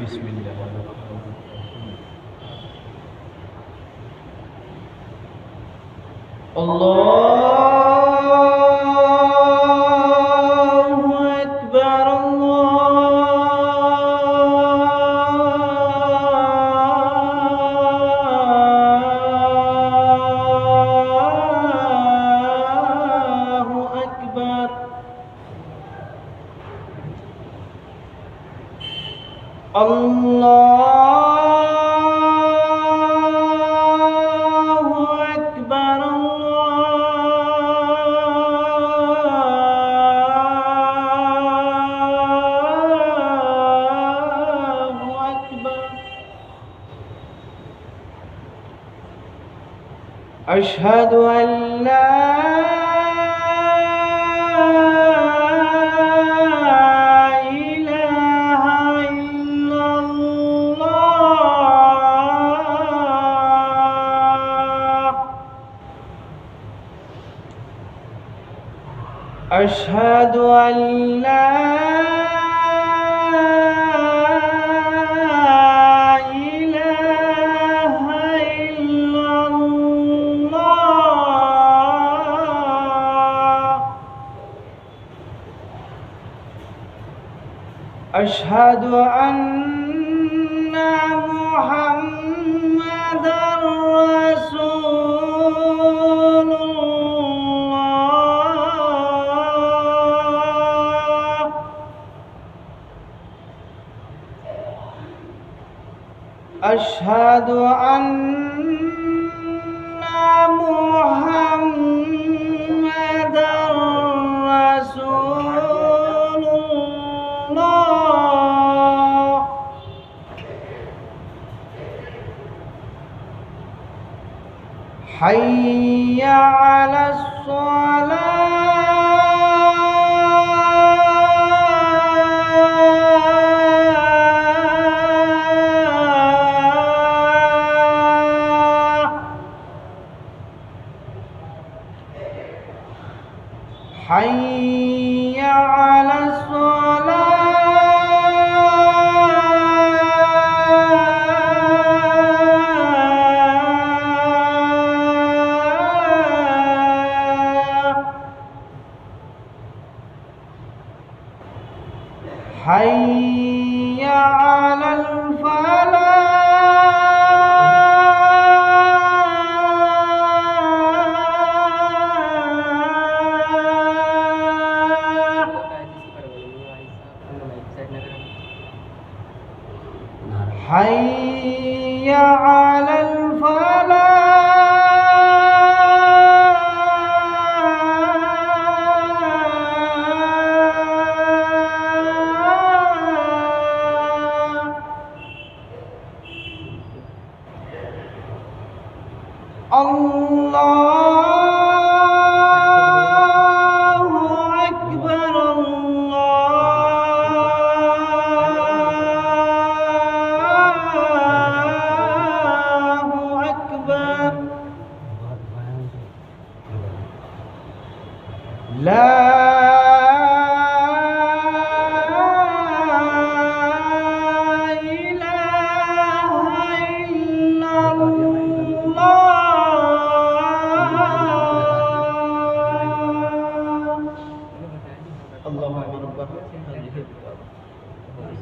Bismillahirrahmanirrahim. Allahu Akbar, Allahu Akbar. Allahu Akbar, Allahu Akbar. Ashhadu an la أشهد أن لا إله إلا الله. أشهد أن محمدًا رسول الله. أشهد أن محمدًا رسول الله. حي على الصلاة. حي على الصلاة. حي على الفلاح. حي على الفلاح. الله أكبر، الله أكبر. لا